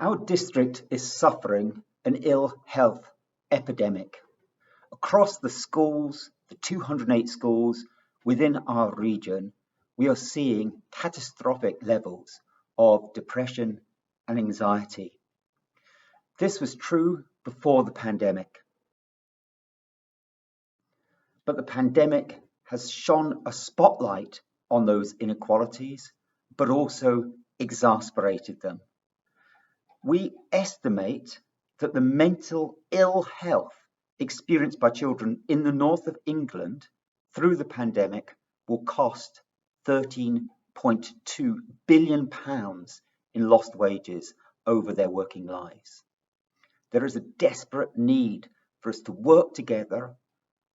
Our district is suffering an ill health epidemic. Across the schools, the 208 schools within our region, we are seeing catastrophic levels of depression and anxiety. This was true before the pandemic. But the pandemic has shone a spotlight on those inequalities, but also exasperated them. We estimate that the mental ill health experienced by children in the north of England through the pandemic will cost £13.2 billion in lost wages over their working lives. There is a desperate need for us to work together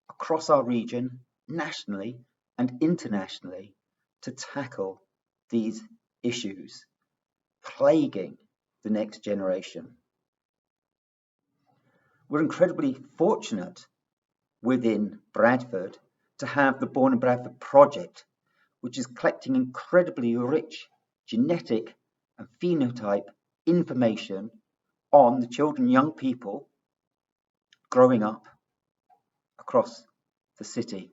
across our region, nationally and internationally, to tackle these issues plaguing the next generation. We're incredibly fortunate within Bradford to have the Born in Bradford project, which is collecting incredibly rich genetic and phenotype information on the children and young people growing up across the city.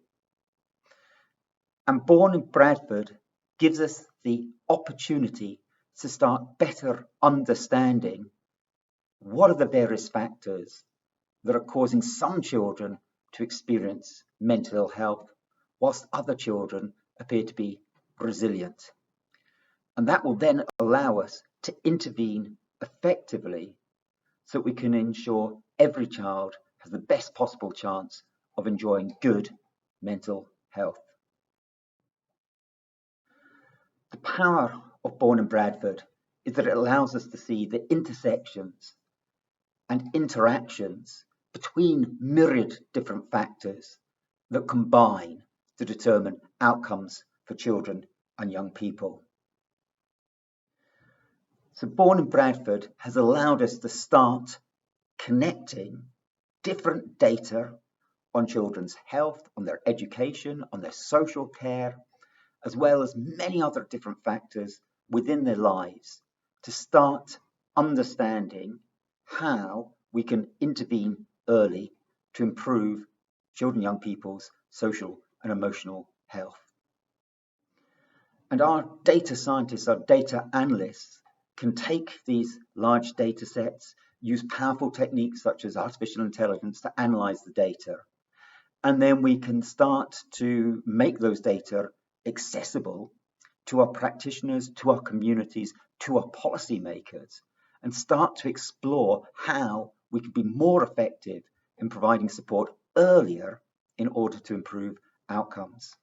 And Born in Bradford gives us the opportunity to start better understanding what are the various factors that are causing some children to experience mental ill health, whilst other children appear to be resilient. And that will then allow us to intervene effectively so that we can ensure every child has the best possible chance of enjoying good mental health. The power of Born in Bradford is that it allows us to see the intersections and interactions between myriad different factors that combine to determine outcomes for children and young people. So Born in Bradford has allowed us to start connecting different data on children's health, on their education, on their social care, as well as many other different factors within their lives, to start understanding how we can intervene early to improve children and young people's social and emotional health. And our data scientists, our data analysts, can take these large data sets, use powerful techniques such as artificial intelligence to analyze the data. And then we can start to make those data accessible to our practitioners, to our communities, to our policymakers, and start to explore how we can be more effective in providing support earlier in order to improve outcomes.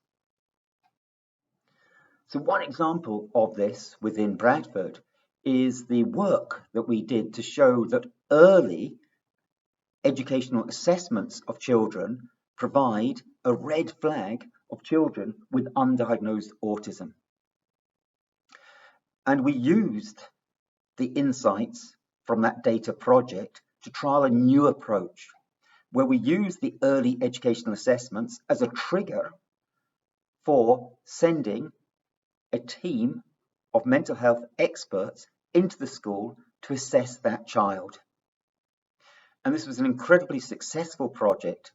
So one example of this within Bradford is the work that we did to show that early educational assessments of children provide a red flag of children with undiagnosed autism. And we used the insights from that data project to trial a new approach where we use the early educational assessments as a trigger for sending a team of mental health experts into the school to assess that child. And this was an incredibly successful project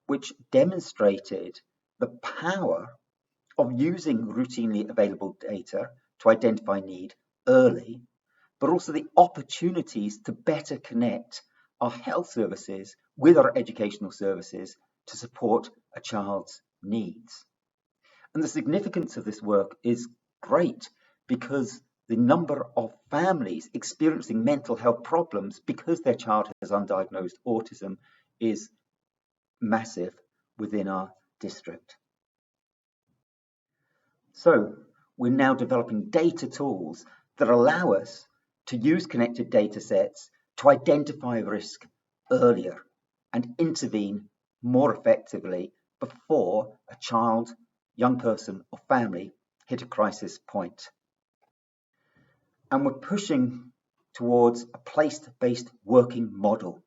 which demonstrated the power of using routinely available data to identify need early, but also the opportunities to better connect our health services with our educational services to support a child's needs. And the significance of this work is great because the number of families experiencing mental health problems because their child has undiagnosed autism is massive within our district. So we're now developing data tools that allow us to use connected data sets to identify risk earlier and intervene more effectively before a child, young person or family hit a crisis point. And we're pushing towards a place-based working model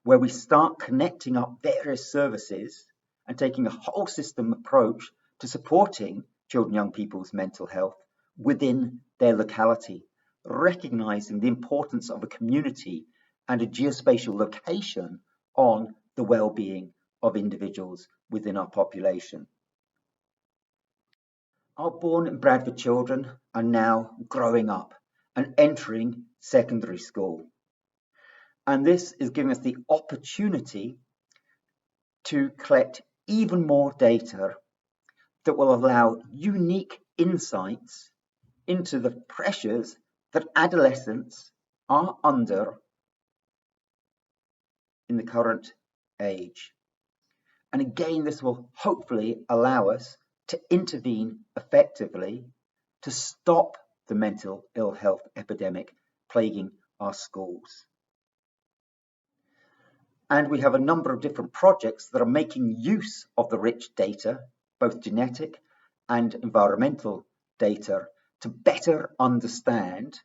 where we start connecting up various services and taking a whole system approach to supporting children and young people's mental health within their locality, recognizing the importance of a community and a geospatial location on the well-being of individuals within our population. Our Born in Bradford children are now growing up and entering secondary school. And this is giving us the opportunity to collect even more data that will allow unique insights into the pressures that adolescents are under in the current age. And again, this will hopefully allow us to intervene effectively to stop the mental ill health epidemic plaguing our schools. And we have a number of different projects that are making use of the rich data, both genetic and environmental data, to better understand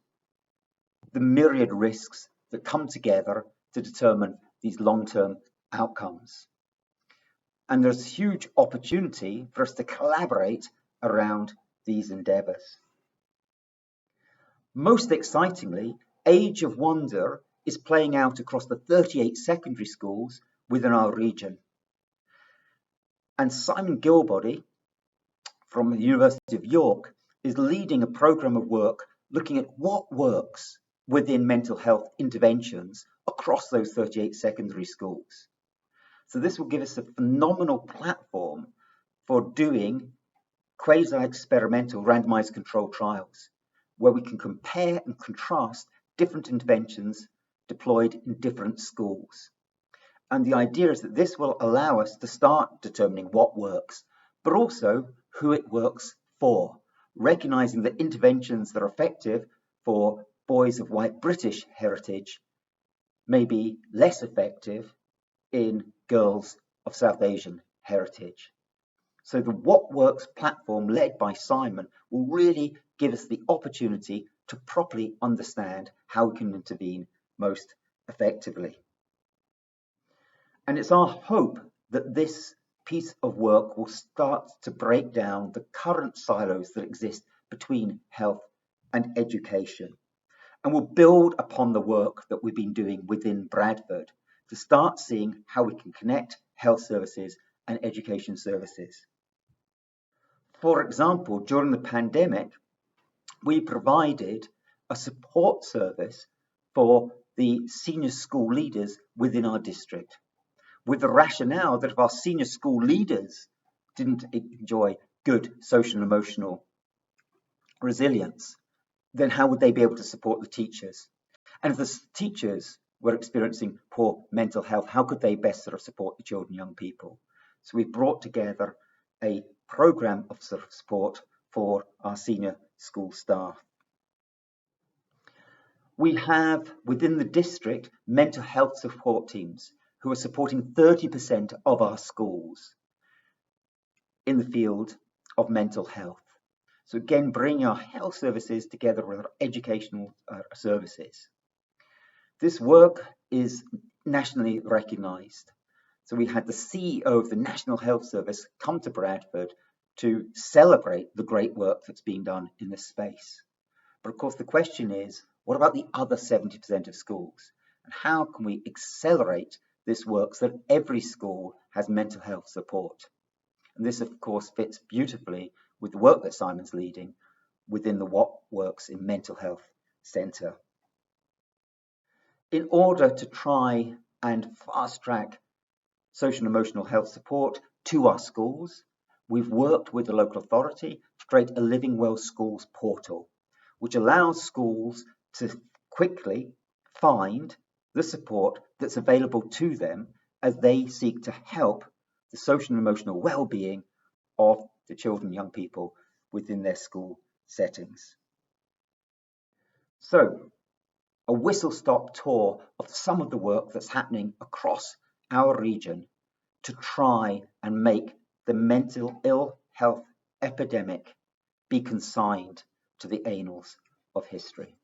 the myriad risks that come together to determine these long-term outcomes. And there's huge opportunity for us to collaborate around these endeavours. Most excitingly, Age of Wonder is playing out across the 38 secondary schools within our region. And Simon Gilbody from the University of York is leading a programme of work looking at what works within mental health interventions across those 38 secondary schools. So this will give us a phenomenal platform for doing quasi-experimental randomized controlled trials, where we can compare and contrast different interventions deployed in different schools. And the idea is that this will allow us to start determining what works, but also who it works for, recognizing that interventions that are effective for boys of white British heritage may be less effective in girls of South Asian heritage. So the What Works platform led by Simon will really give us the opportunity to properly understand how we can intervene most effectively. And it's our hope that this piece of work will start to break down the current silos that exist between health and education, and will build upon the work that we've been doing within Bradford to start seeing how we can connect health services and education services. For example, during the pandemic, we provided a support service for the senior school leaders within our district, with the rationale that if our senior school leaders didn't enjoy good social and emotional resilience, then how would they be able to support the teachers? And if the teachers were experiencing poor mental health, how could they best sort of support the children and young people? So we brought together a program of sort of support for our senior school staff. We have within the district mental health support teams who are supporting 30% of our schools in the field of mental health. So again, bringing our health services together with our educational services. This work is nationally recognised. So we had the CEO of the National Health Service come to Bradford to celebrate the great work that's being done in this space. But of course, the question is, what about the other 70% of schools? And how can we accelerate this work so that every school has mental health support? And this, of course, fits beautifully with the work that Simon's leading within the What Works in Mental Health Centre. In order to try and fast track social and emotional health support to our schools, we've worked with the local authority to create a Living Well Schools portal, which allows schools to quickly find the support that's available to them as they seek to help the social and emotional well-being of the children and young people within their school settings. So, a whistle-stop tour of some of the work that's happening across our region to try and make the mental ill health epidemic be consigned to the annals of history.